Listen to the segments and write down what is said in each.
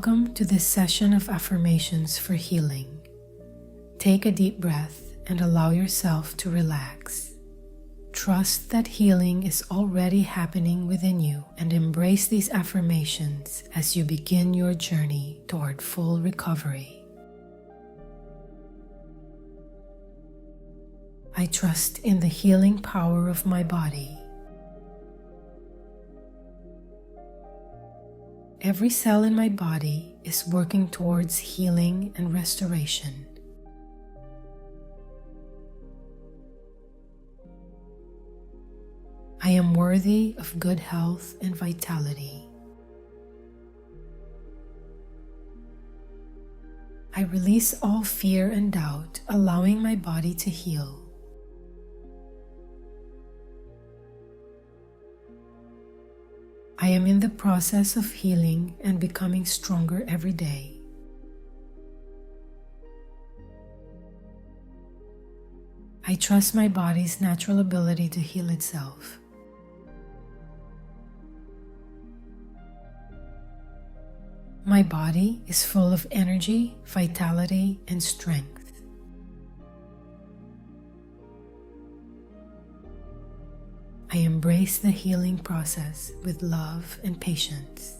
Welcome to this session of affirmations for healing. Take a deep breath and allow yourself to relax. Trust that healing is already happening within you and embrace these affirmations as you begin your journey toward full recovery. I trust in the healing power of my body. Every cell in my body is working towards healing and restoration. I am worthy of good health and vitality. I release all fear and doubt, allowing my body to heal. I am in the process of healing and becoming stronger every day. I trust my body's natural ability to heal itself. My body is full of energy, vitality, and strength. I embrace the healing process with love and patience.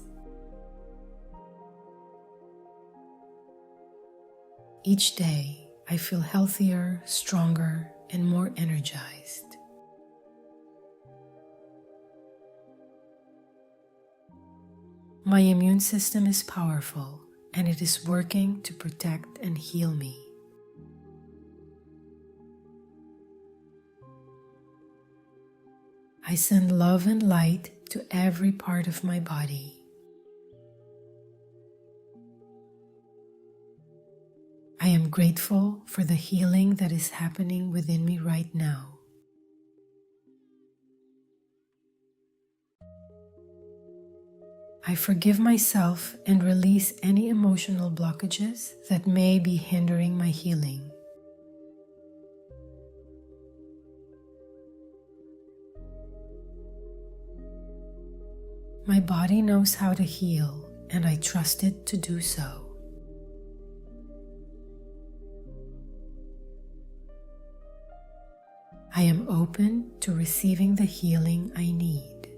Each day, I feel healthier, stronger, and more energized. My immune system is powerful, and it is working to protect and heal me. I send love and light to every part of my body. I am grateful for the healing that is happening within me right now. I forgive myself and release any emotional blockages that may be hindering my healing. My body knows how to heal, and I trust it to do so. I am open to receiving the healing I need.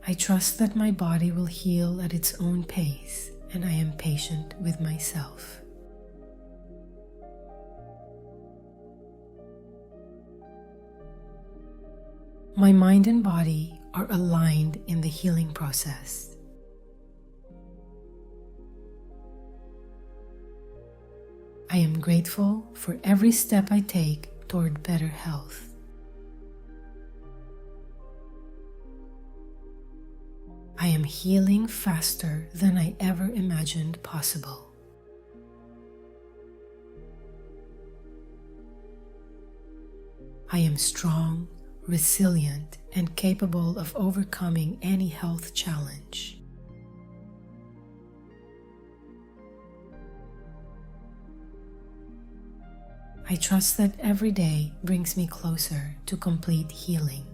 I trust that my body will heal at its own pace, and I am patient with myself. My mind and body are aligned in the healing process. I am grateful for every step I take toward better health. I am healing faster than I ever imagined possible. I am strong, resilient, and capable of overcoming any health challenge. I trust that every day brings me closer to complete healing.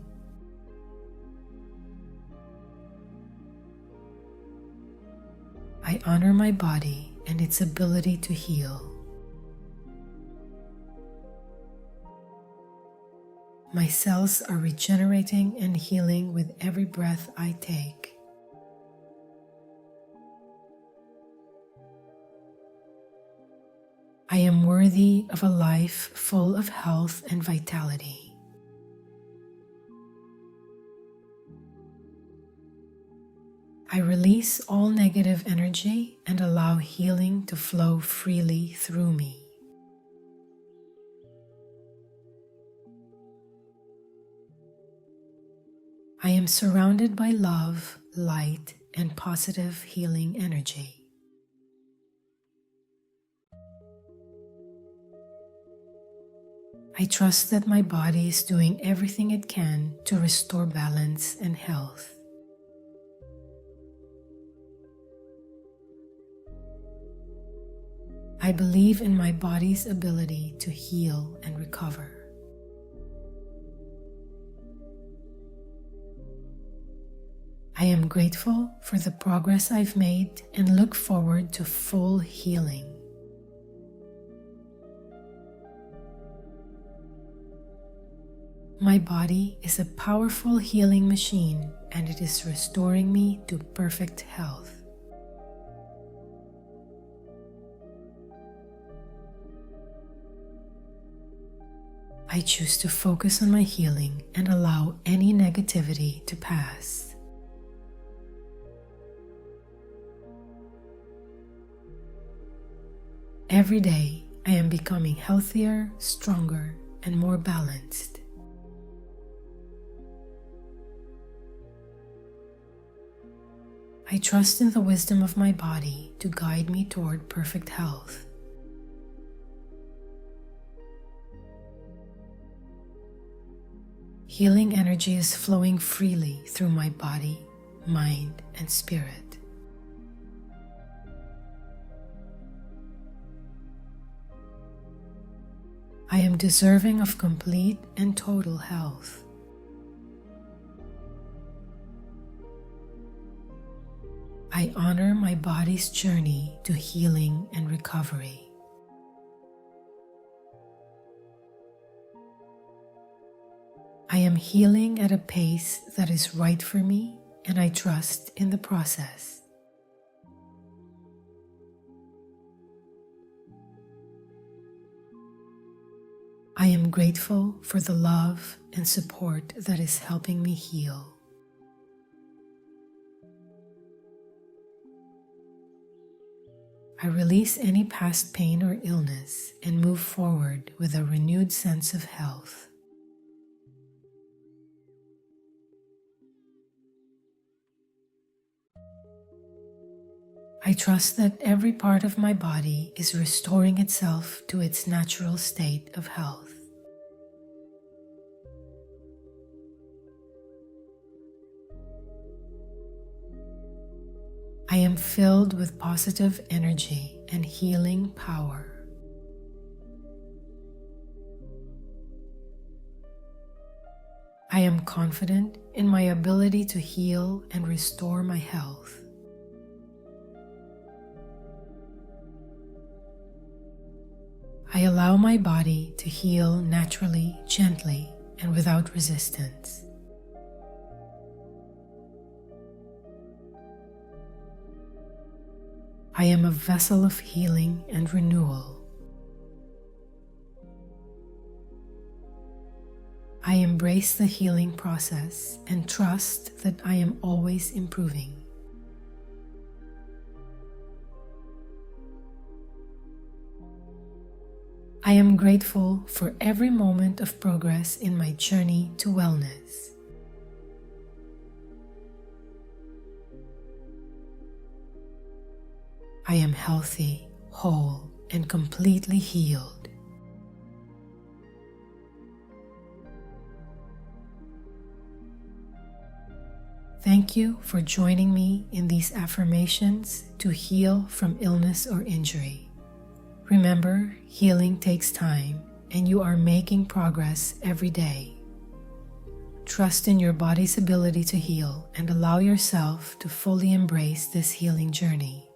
I honor my body and its ability to heal. My cells are regenerating and healing with every breath I take. I am worthy of a life full of health and vitality. I release all negative energy and allow healing to flow freely through me. I am surrounded by love, light, and positive healing energy. I trust that my body is doing everything it can to restore balance and health. I believe in my body's ability to heal and recover. I am grateful for the progress I've made and look forward to full healing. My body is a powerful healing machine, and it is restoring me to perfect health. I choose to focus on my healing and allow any negativity to pass. Every day, I am becoming healthier, stronger, and more balanced. I trust in the wisdom of my body to guide me toward perfect health. Healing energy is flowing freely through my body, mind, and spirit. I am deserving of complete and total health. I honor my body's journey to healing and recovery. I am healing at a pace that is right for me, and I trust in the process. I am grateful for the love and support that is helping me heal. I release any past pain or illness and move forward with a renewed sense of health. I trust that every part of my body is restoring itself to its natural state of health. I am filled with positive energy and healing power. I am confident in my ability to heal and restore my health. I allow my body to heal naturally, gently, and without resistance. I am a vessel of healing and renewal. I embrace the healing process and trust that I am always improving. I am grateful for every moment of progress in my journey to wellness. I am healthy, whole, and completely healed. Thank you for joining me in these affirmations to heal from illness or injury. Remember, healing takes time, and you are making progress every day. Trust in your body's ability to heal and allow yourself to fully embrace this healing journey.